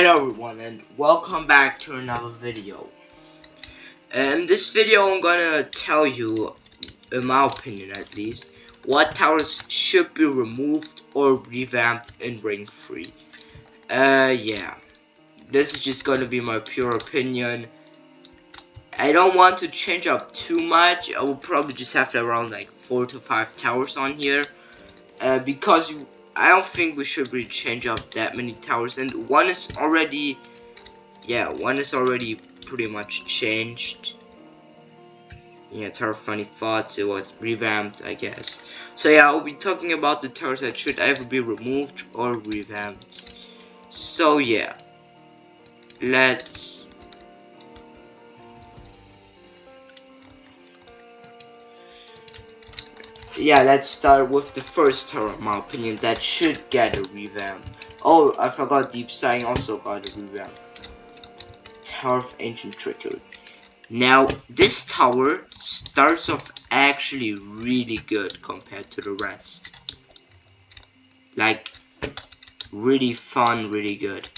Hello everyone and welcome back to another video. In this video I'm gonna tell you, in my opinion at least, what towers should be removed or revamped in Ring 3. Yeah. This is just gonna be my pure opinion. I don't want to change up too much. I will probably just have to around like 4 to 5 towers on here. Because I don't think we should really change up that many towers, and one is already pretty much changed. Yeah, Tower of Funny Thoughts, it was revamped, I guess. So yeah, I'll be talking about the towers that should either be removed or revamped. So yeah, let's start with the first tower, in my opinion, that should get a revamp. Oh, I forgot Deep Sighing also got a revamp. Tower of Ancient Trickery. Now, this tower starts off actually really good compared to the rest. Like, really fun, really good.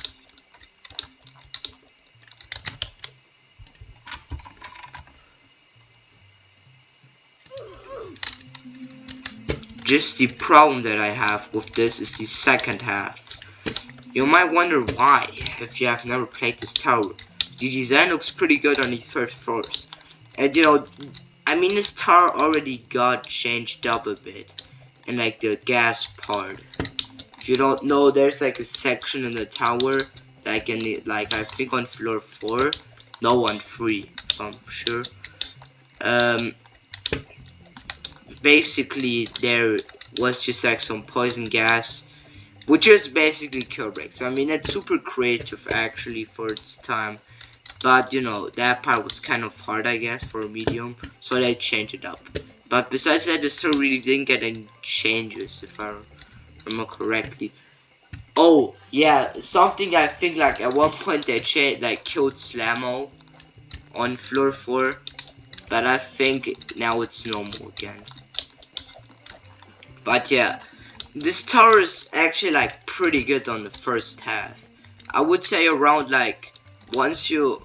Just the problem that I have with this is the second half. You might wonder why, if you have never played this tower. The design looks pretty good on these first floors. And you know, I mean, this tower already got changed up a bit. In like the gas part. If you don't know, there's like a section in the tower, like in the, like I think on floor 4. No, on 3, if I'm sure. Basically there was just like some poison gas, which is basically kill breaks. I mean, it's super creative actually for its time, but you know, that part was kind of hard, I guess, for a medium, so they changed it up. But besides that, the story really didn't get any changes, if I remember correctly. Oh yeah, something I think like at one point they changed, like killed Slammo on floor 4, but I think now it's normal again. But yeah, this tower is actually like pretty good on the first half. I would say around like once you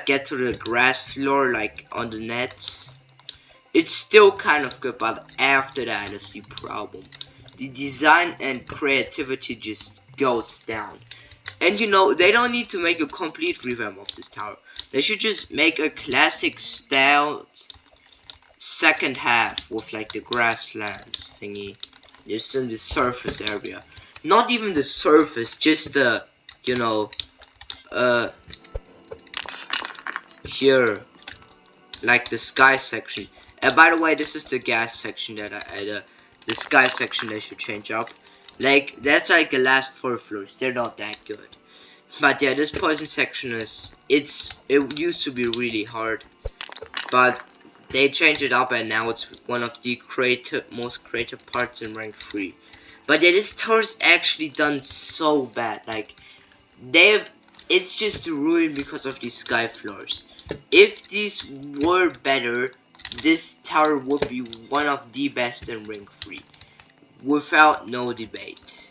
get to the grass floor, like on the net, it's still kind of good, but after that is the problem. The design and creativity just goes down. And you know, they don't need to make a complete revamp of this tower. They should just make a classic style second half with like the grasslands thingy just in the surface area, not even the surface, just the, you know, here, like the sky section. And by the way, this is the gas section that the sky section they should change up. Like, that's like the last 4 floors, they're not that good. But yeah, this poison section is, it used to be really hard, but they changed it up and now it's one of the most creative parts in rank 3. But yeah, this tower's actually done so bad. Like, it's just ruined because of these sky floors. If these were better, this tower would be one of the best in rank 3. Without no debate.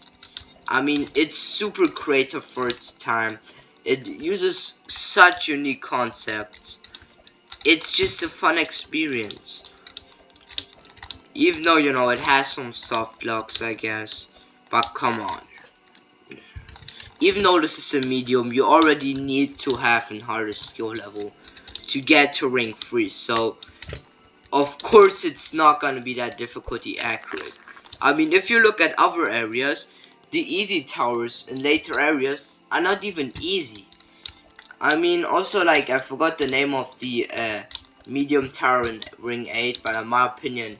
I mean, it's super creative for its time. It uses such unique concepts. It's just a fun experience. Even though, you know, it has some soft blocks, I guess. But come on. Even though this is a medium, you already need to have a harder skill level to get to ring 3. So, of course, it's not gonna be that difficulty accurate. I mean, if you look at other areas, the easy towers in later areas are not even easy. I mean, also, like, I forgot the name of the medium tower in Ring 8, but in my opinion,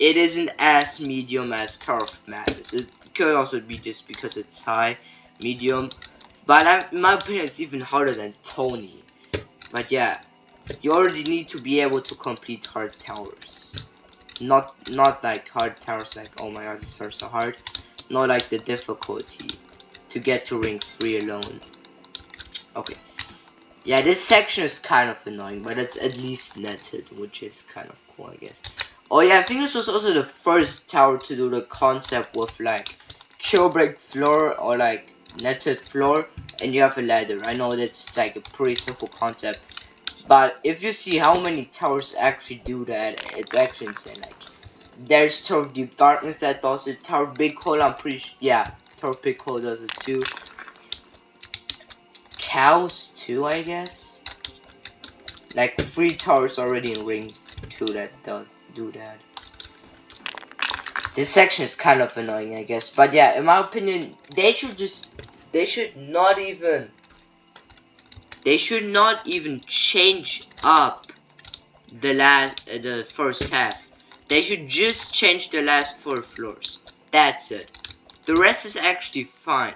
it isn't as medium as Tower of Madness. It could also be just because it's high, medium, but in my opinion, it's even harder than Tony. But yeah, you already need to be able to complete hard towers. Not like hard towers like, oh my god, this are so hard. Not like the difficulty to get to Ring 3 alone. Okay. Yeah, this section is kind of annoying, but it's at least netted, which is kind of cool, I guess. Oh yeah, I think this was also the first tower to do the concept with like kill break floor, or like netted floor and you have a ladder. I know that's like a pretty simple concept, but if you see how many towers actually do that, it's actually insane. Like, there's Tower of Deep Darkness that does it. Tower Big Hole, I'm pretty sure. Yeah, Tower Big Hole does it too. Cows too, I guess. Like 3 towers already in Ring 2 that do that. This section is kind of annoying, I guess. But yeah, in my opinion, they should not even change up the first half. They should just change the last 4 floors. That's it. The rest is actually fine.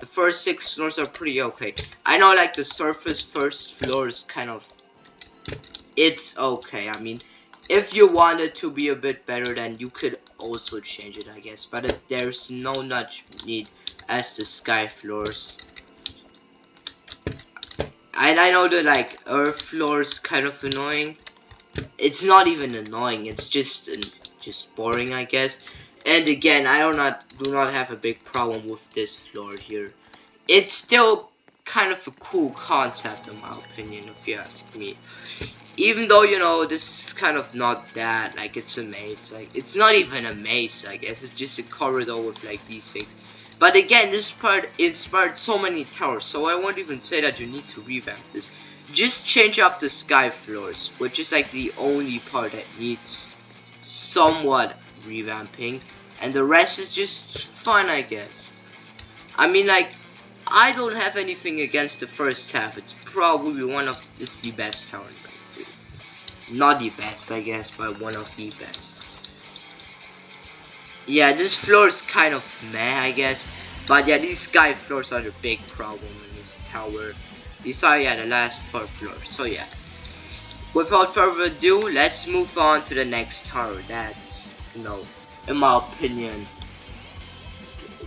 The first 6 floors are pretty okay. I know, like, the surface first floor is kind of, it's okay. I mean, if you want it to be a bit better, then you could also change it, I guess. But there's no much need as the sky floors. And I know that, like, earth floor is kind of annoying. It's not even annoying. It's just boring, I guess. And again, I do not have a big problem with this floor here. It's still kind of a cool concept, in my opinion, if you ask me. Even though, you know, this is kind of not that, like, it's a maze. Like, it's not even a maze, I guess. It's just a corridor with, like, these things. But again, this part inspired so many towers, so I won't even say that you need to revamp this. Just change up the sky floors, which is, like, the only part that needs somewhat revamping. And the rest is just fun, I guess. I mean, like, I don't have anything against the first half. It's probably it's the best tower in Ring 3. Not the best, I guess, but one of the best. Yeah, this floor is kind of meh, I guess. But yeah, these sky floors are the big problem in this tower. These are, yeah, the last 4 floors. So yeah, without further ado, let's move on to the next tower. That's, you know, in my opinion,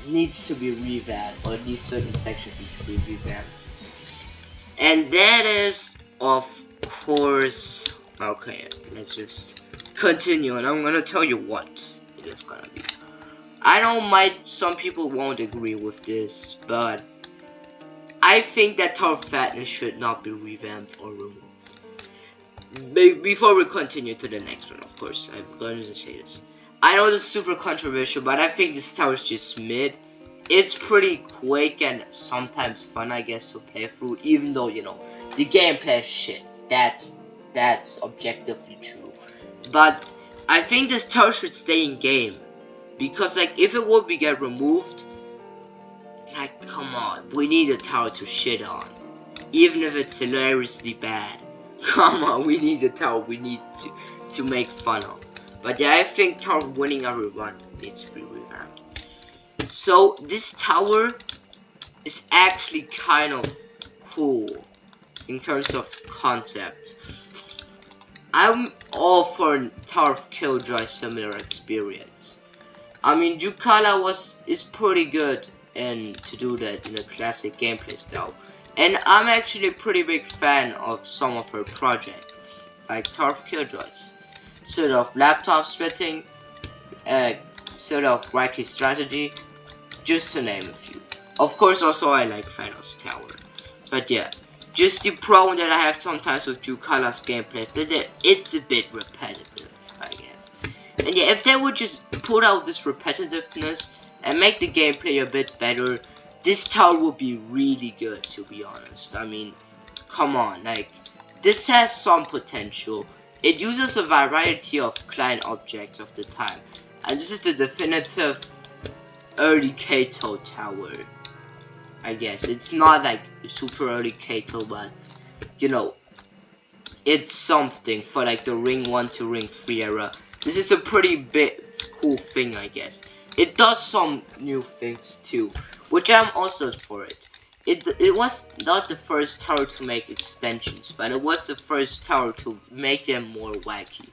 needs to be revamped, or at least certain sections need to be revamped. And that is, of course, okay, let's just continue, and I'm gonna tell you what it is gonna be. I know some people won't agree with this, but I think that Tower of Fatness should not be revamped or removed. Before we continue to the next one, of course, I'm going to say this. I know this is super controversial, but I think this tower is just mid. It's pretty quick and sometimes fun, I guess, to play through, even though, you know, the gameplay is shit. That's objectively true. But I think this tower should stay in game, because, like, if it would get removed, like, come on, we need a tower to shit on, even if it's hilariously bad. Come on, we need a tower we need to make fun of. But yeah, I think tower winning every run needs to be revamped. So this tower is actually kind of cool in terms of concept. I'm all for Tower of Killjoy similar experience. I mean, Yukala is pretty good to do that in a classic gameplay style. And I'm actually a pretty big fan of some of her projects, like Tower of Killjoy's. Sort of laptop splitting, sort of wacky strategy, just to name a few. Of course, also I like Thanos Tower. But yeah, just the problem that I have sometimes with Yukala's gameplay is that it's a bit repetitive, I guess. And yeah, if they would just put out this repetitiveness and make the gameplay a bit better, this tower would be really good, to be honest. I mean, come on, like, this has some potential. It uses a variety of client objects of the time, and this is the definitive early Kato tower, I guess. It's not like super early Kato, but, you know, it's something for, like, the Ring 1 to Ring 3 era. This is a pretty big cool thing, I guess. It does some new things too, which I'm also for it. It was not the first tower to make extensions, but it was the first tower to make them more wacky.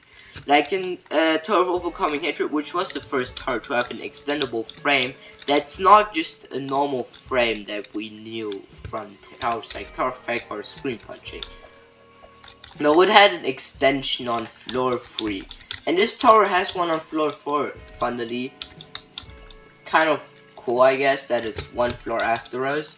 Like in Tower of Overcoming Hatred, which was the first tower to have an extendable frame that's not just a normal frame that we knew from towers like Tower of Fake or Screen Punching. No, it had an extension on floor 3. And this tower has one on floor 4, funnily. Kind of cool, I guess, that it's one floor after us.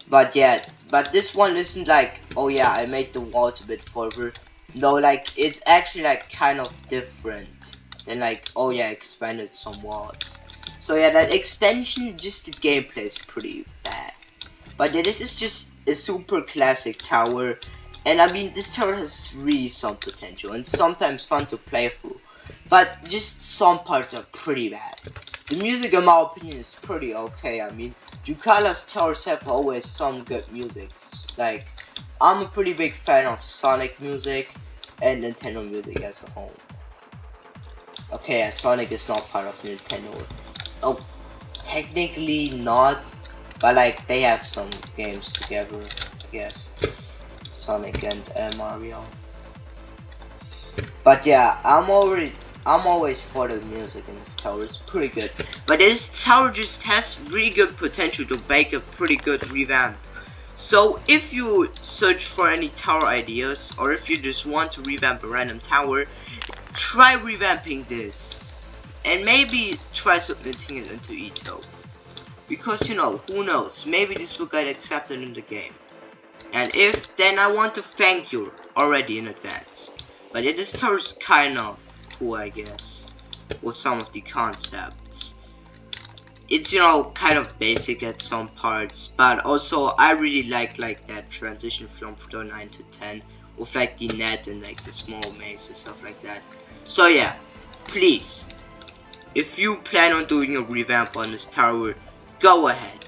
But yeah, but this one isn't like, oh yeah, I made the walls a bit further. No, like, it's actually like kind of different than like, oh yeah, expanded some walls. So yeah, that extension, just the gameplay is pretty bad. But yeah, this is just a super classic tower. And I mean, this tower has really some potential and sometimes fun to play through. But just some parts are pretty bad. The music, in my opinion, is pretty okay. I mean, Jucala's towers have always some good music. Like, I'm a pretty big fan of Sonic music and Nintendo music as a whole. Okay, yeah, Sonic is not part of Nintendo. Oh, technically not, but like they have some games together, I guess. Sonic and Mario. But yeah, I'm always for the music in this tower. It's pretty good. But this tower just has really good potential to make a pretty good revamp. So if you search for any tower ideas, or if you just want to revamp a random tower, try revamping this. And maybe try submitting it into Ito. Because, you know, who knows, maybe this will get accepted in the game. And if, then I want to thank you already in advance. But yeah, this tower is kind of cool, I guess, with some of the concepts. It's, you know, kind of basic at some parts, but also I really like that transition from 9 to 10 with like the net and like the small maze and stuff like that. So yeah, please, if you plan on doing a revamp on this tower, go ahead,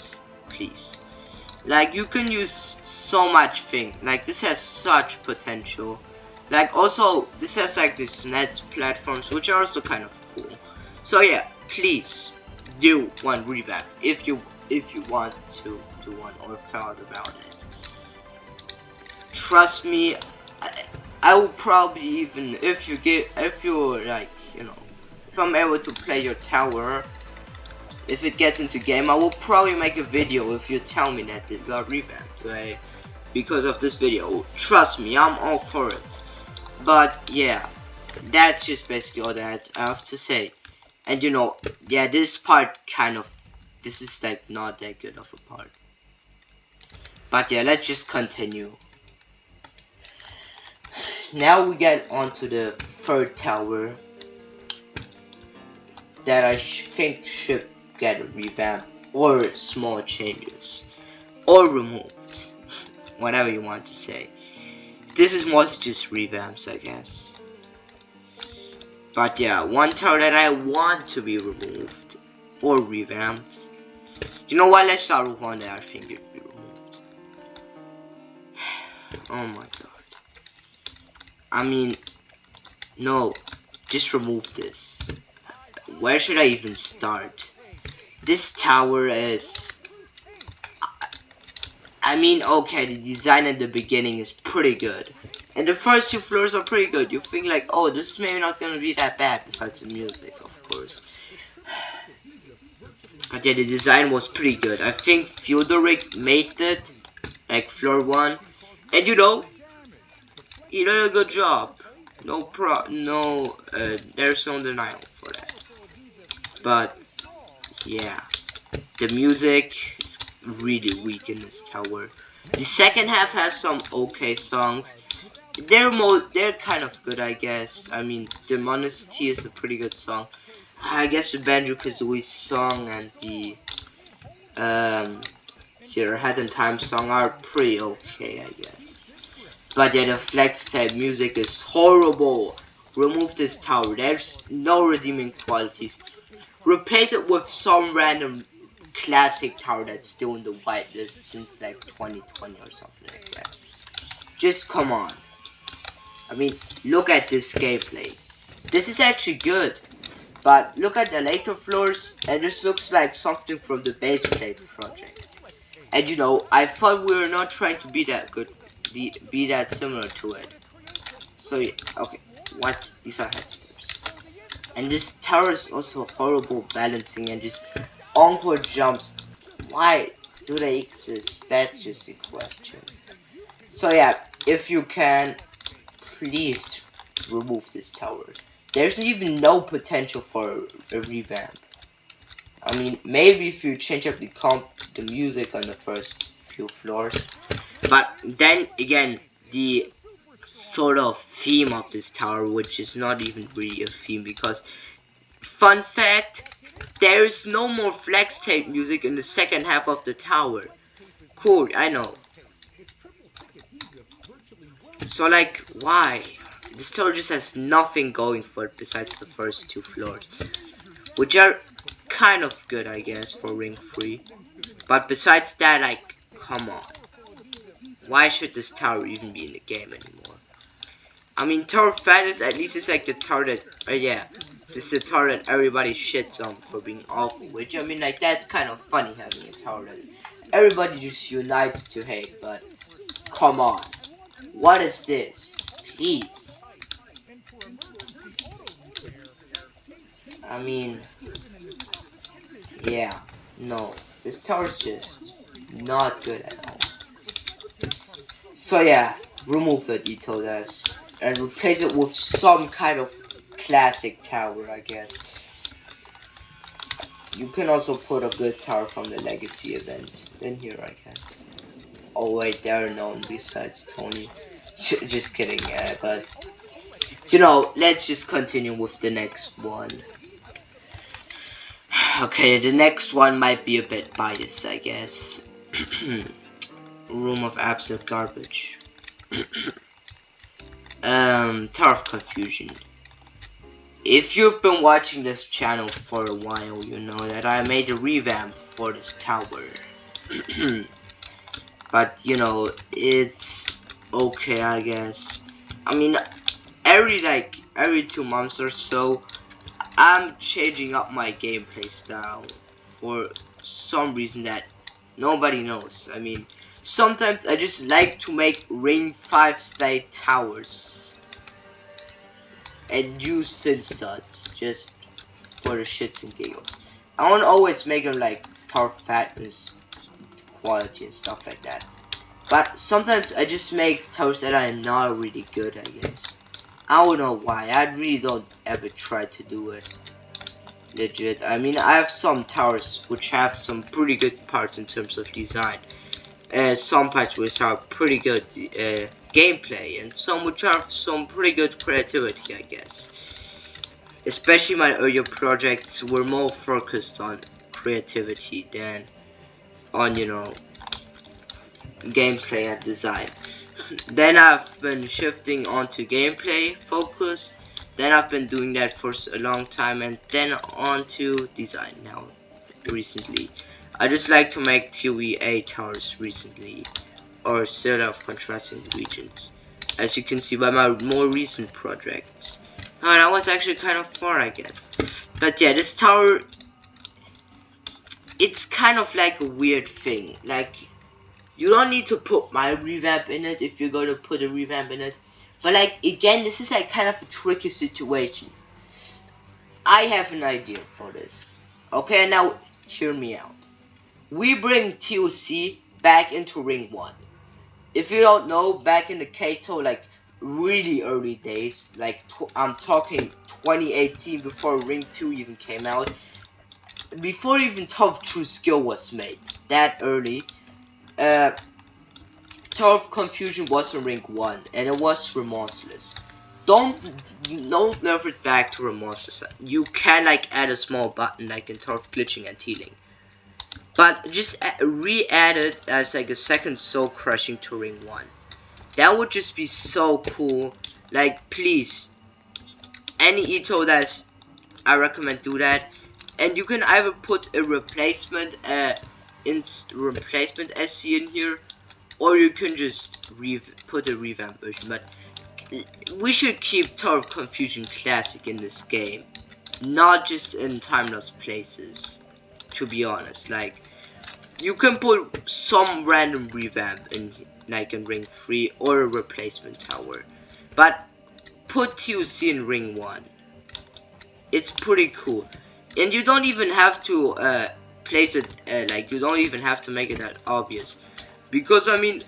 please. Like, you can use so much thing. Like, this has such potential. Like, also, this has like these net platforms, which are also kind of cool. So yeah, please do one revamp if you want to do one or thought about it. Trust me, I will probably, even if you're like, you know, if I'm able to play your tower, if it gets into game, I will probably make a video if you tell me that it got revamped, right? Because of this video. Trust me, I'm all for it. But yeah, that's just basically all that I have to say. And you know, yeah, this part this is like not that good of a part. But yeah, let's just continue. Now we get onto the third tower that I think should get a revamp or small changes or removed, whatever you want to say. This is mostly just revamps, I guess. But yeah, one tower that I want to be removed or revamped. You know what? Let's start with one that I think it be removed. Oh my god. I mean, no, just remove this. Where should I even start? This tower is, I mean, okay, the design at the beginning is pretty good. And the first two floors are pretty good. You think like, oh, this is maybe not gonna be that bad, besides the music, of course. But yeah, the design was pretty good. I think Theodoric made it, like floor 1. And you know, he did a good job. There's no denial for that. But yeah, the music is really weak in this tower. The second half has some okay songs. They're kind of good, I guess. I mean, Demonicity is a pretty good song. I guess the Banjo-Kazooie song and the Your Head and Time song are pretty okay, I guess. But yeah, the flex tab music is horrible. Remove this tower. There's no redeeming qualities. Replace it with some random classic tower that's still in the whitelist since like 2020 or something like that. Just come on. I mean, look at this gameplay. This is actually good. But look at the later floors, and this looks like something from the base plate project. And you know, I thought we were not trying to be that good, be that similar to it. So yeah, okay, what? These are headstairs. And this tower is also horrible balancing and just awkward jumps. Why do they exist? That's just a question. So yeah, if you can, please remove this tower. There's even no potential for a revamp. I mean, maybe if you change up the music on the first few floors. But then again, the sort of theme of this tower, which is not even really a theme, because fun fact, there is no more flex tape music in the second half of the tower. Cool, I know. So like, why? This tower just has nothing going for it besides the first two floors, which are kind of good, I guess, for Ring 3. But besides that, like, come on. Why should this tower even be in the game anymore? I mean, Tower of Fatness at least is like the tower that, yeah, this is a tower that everybody shits on for being awful. Which, I mean, like, that's kind of funny having a tower that everybody just unites to hate, but come on. What is this? Please. I mean, yeah, no. This tower's just not good at all. So yeah, remove the details and replace it with some kind of classic tower, I guess. You can also put a good tower from the Legacy event in here, I guess. Oh wait, there are none besides Tony. Just kidding, yeah, but you know, let's just continue with the next one. Okay, the next one might be a bit biased, I guess. Room of Absolute Garbage. Tower of Confusion. If you've been watching this channel for a while, you know that I made a revamp for this tower. But, you know, it's okay, I guess. I mean, every 2 months or so, I'm changing up my gameplay style for some reason that nobody knows. I mean, sometimes I just like to make Ring 5 style towers and use fin studs just for the shits and giggles. I won't always make them like Tower Fatness quality and stuff like that. But sometimes I just make towers that are not really good, I guess. I don't know why. I really don't ever try to do it. Legit. I mean, I have some towers which have some pretty good parts in terms of design. Some parts which are pretty good gameplay, and some which have some pretty good creativity, I guess. Especially my earlier projects were more focused on creativity than on, you know, gameplay and design. Then I've been shifting onto gameplay focus. Then I've been doing that for a long time, and then onto design now recently. I just like to make TOE towers recently, or set of contrasting regions, as you can see by my more recent projects. Oh, that was actually kind of far, I guess. But yeah, this tower, it's kind of like a weird thing. Like, you don't need to put my revamp in it if you're gonna put a revamp in it. But like, again, this is like kind of a tricky situation. I have an idea for this. Okay, now hear me out. We bring TOC back into Ring 1. If you don't know, back in the Kato, like, really early days, like, I'm talking 2018, before Ring 2 even came out, before even Tough True Skill was made, that early, Tower of Confusion was in Ring 1, and it was remorseless. Don't nerf it back to remorseless. You can, like, add a small button, like in Tower of Glitching and Healing. But just re-add it as like a second soul crushing to Ring 1. That would just be so cool. Like, please, any Ito that's, I recommend do that. And you can either put a replacement SC in here, or you can just put a revamp version. But we should keep Tower of Confusion classic in this game, not just in timeless places. To be honest, like, you can put some random revamp in, like in Ring 3, or a replacement tower, but put TOC in Ring 1. It's pretty cool, and you don't even have to place it like, you don't even have to make it that obvious, because I mean,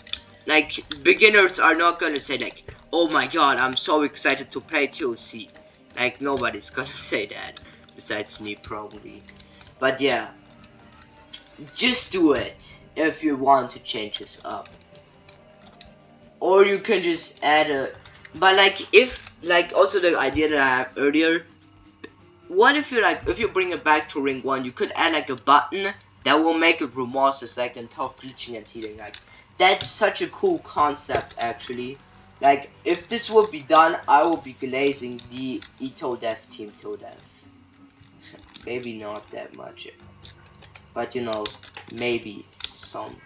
like, beginners are not gonna say like, oh my god, I'm so excited to play TOC. Like, nobody's gonna say that besides me, probably. But yeah, just do it if you want to change this up. Or you can just add a, but like if like also the idea that I have earlier, what if you like if you bring it back to ring 1, you could add like a button that will make it remaster like and tough glitching and teething. Like that's such a cool concept actually. Like if this would be done, I will be glazing the Dev team to death. Maybe not that much, but you know, maybe some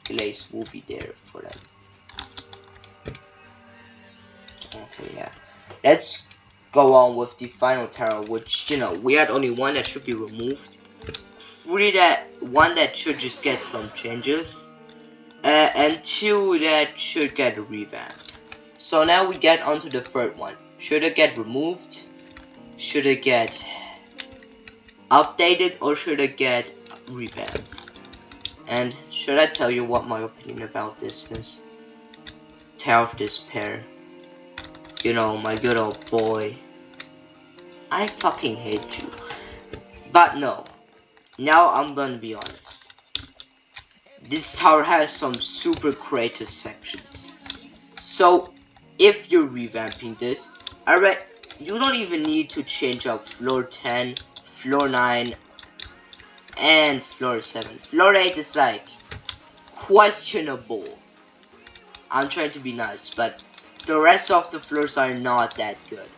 glaze will be there for them. Okay, yeah. Let's go on with the final tower, which, you know, we had only one that should be removed. One that should just get some changes. And 2 that should get revamped. So now we get onto the third one. Should it get removed? Should it get updated? Or should it get revamped? And should I tell you what my opinion about this is? Tower of Despair. You know, my good old boy. I fucking hate you. But no. Now I'm gonna be honest. This tower has some super creative sections. So, if you're revamping this, you don't even need to change up floor 10, floor 9, and floor 7. Floor 8 is like questionable. I'm trying to be nice, but the rest of the floors are not that good.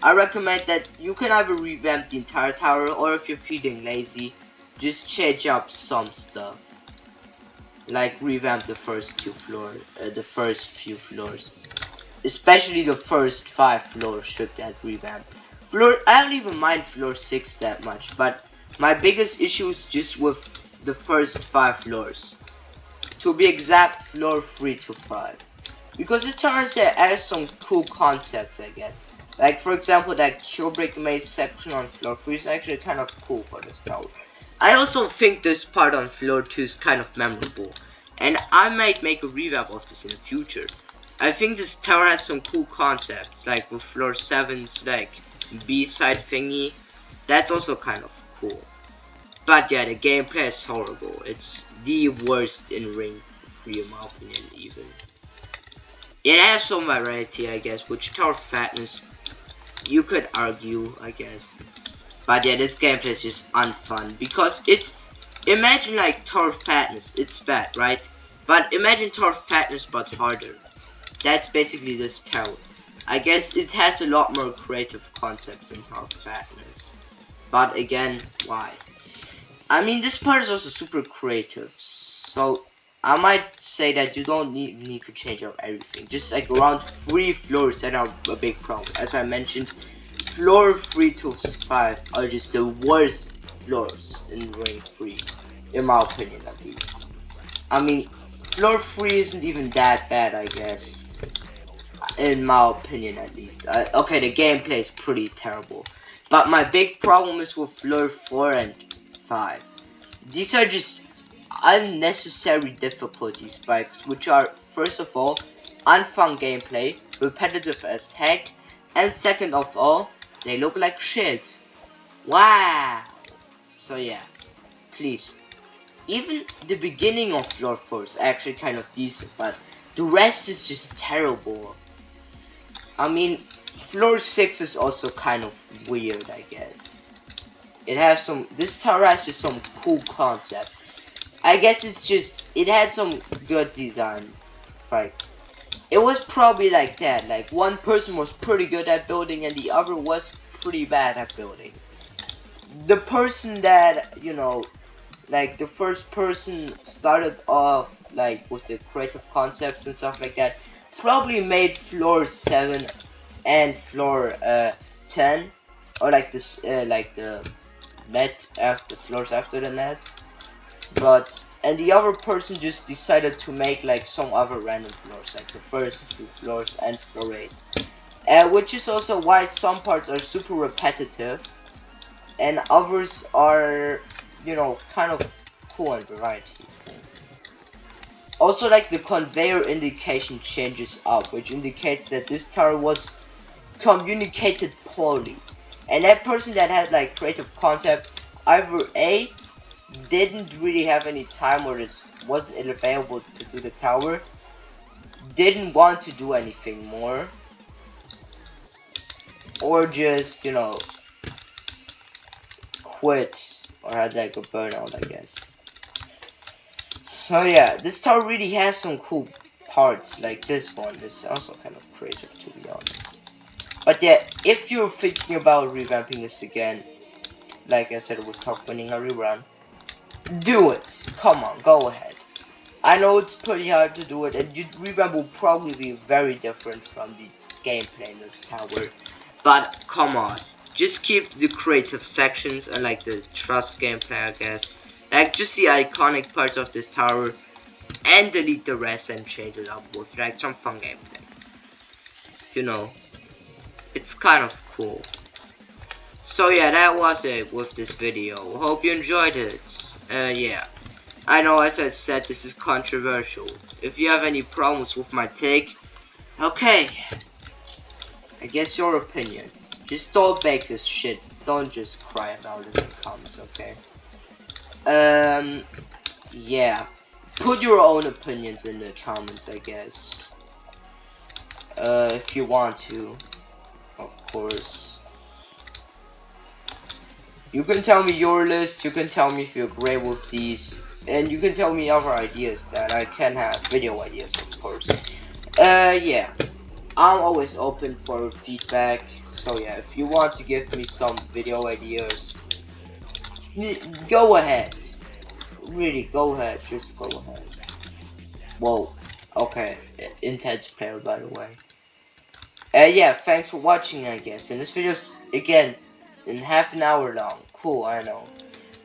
I recommend that you can either revamp the entire tower, or if you're feeling lazy, just change up some stuff. Like revamp the first few floors. Especially the first 5 floors should get revamped. I don't even mind floor 6 that much, but my biggest issue is just with the first 5 floors. To be exact, floor 3 to 5. Because this tower has some cool concepts, I guess. Like, for example, that Kubrick maze section on floor 3 is actually kind of cool for this tower. I also think this part on floor 2 is kind of memorable. And I might make a revamp of this in the future. I think this tower has some cool concepts, like with floor 7's like B-side thingy. That's also kind of cool. But yeah, the gameplay is horrible. It's the worst in Ring 3 in my opinion even. It has some variety, I guess, which tower fatness you could argue, I guess. But yeah, this gameplay is just unfun because it's, imagine like tower fatness, it's bad, right? But imagine tower fatness but harder. That's basically this tower. I guess it has a lot more creative concepts than tower fatness. But again, why? I mean, this part is also super creative, so I might say that you don't need to change up everything. Just like around 3 floors that are a big problem. As I mentioned, floor 3 to 5 are just the worst floors in Ring 3, in my opinion at least. I mean, floor 3 isn't even that bad, I guess. In my opinion at least. Okay, the gameplay is pretty terrible. But my big problem is with floor 4 and 5. These are just unnecessary difficulty spikes, which are, first of all, unfun gameplay, repetitive as heck, and second of all, they look like shit. Wow! So yeah, please. Even the beginning of floor 4 is actually kind of decent, but the rest is just terrible. I mean, floor 6 is also kind of weird, I guess. It has some, this tower has just some cool concepts. I guess it's just, it had some good design. Like, it was probably like that. Like, one person was pretty good at building and the other was pretty bad at building. The person that, you know, like the first person started off like with the creative concepts and stuff like that, probably made floor 7 and floor 10, or like this like the net after floors after the net. But and the other person just decided to make like some other random floors, like the first 2 floors and floor 8, which is also why some parts are super repetitive and others are, you know, kind of cool and variety. Also, like the conveyor indication changes up, which indicates that this tower was communicated poorly, and that person that had like creative concept either A, didn't really have any time or just wasn't available to do the tower, didn't want to do anything more, or just, you know, quit or had like a burnout, I guess. So yeah, this tower really has some cool parts, like this one is also kind of creative, to be honest. But yeah, if you're thinking about revamping this again, like I said, with tough winning a rerun, do it. Come on, go ahead. I know it's pretty hard to do it, and revamp will probably be very different from the gameplay in this tower. But come on, just keep the creative sections and like the trust gameplay, I guess. Like just the iconic parts of this tower, and delete the rest and change it up with like some fun gameplay. You know, it's kind of cool. So yeah, that was it with this video. Hope you enjoyed it. Yeah. I know, as I said, this is controversial. If you have any problems with my take, okay. I guess your opinion. Just don't make this shit. Don't just cry about it in the comments, okay? Yeah. Put your own opinions in the comments, I guess. If you want to, of course. You can tell me your list, you can tell me if you agree with these, and you can tell me other ideas that I can have, video ideas, of course. Yeah. I'm always open for feedback, so yeah, if you want to give me some video ideas, go ahead. Really, go ahead, just go ahead. Whoa, okay, intense player, by the way. Yeah, thanks for watching, I guess, and this video's, again, in half an hour long. Cool, I know.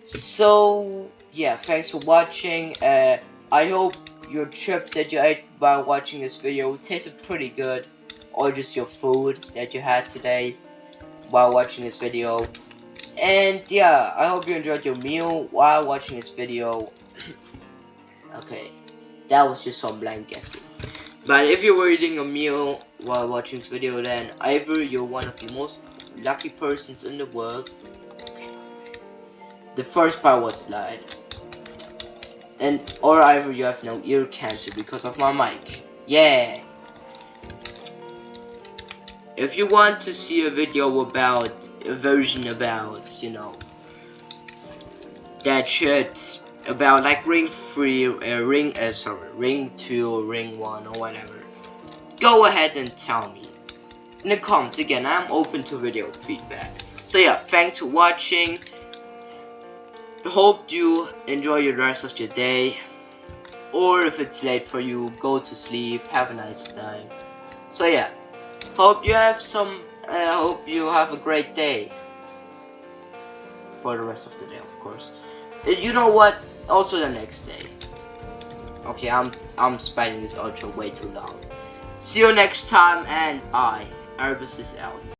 So, yeah, thanks for watching. I hope your chips that you ate by watching this video tasted pretty good, or just your food that you had today while watching this video. And yeah, I hope you enjoyed your meal while watching this video. Okay, that was just some blank guessing. But if you were eating a meal while watching this video, then either you're one of the most lucky persons in the world. Okay. The first part was lied. Or either you have no ear cancer because of my mic. Yeah. If you want to see a video about a version about, you know, that shit about like ring 3, ring 2, ring 1 or whatever, go ahead and tell me in the comments. Again, I'm open to video feedback. So yeah, thanks for watching. Hope you enjoy the rest of your day, or if it's late for you, go to sleep, have a nice time. So yeah, hope you have a great day for the rest of the day, of course. You know what, also the next day. Okay, I'm spending this outro way too long. See you next time, and bye. Erbus is out.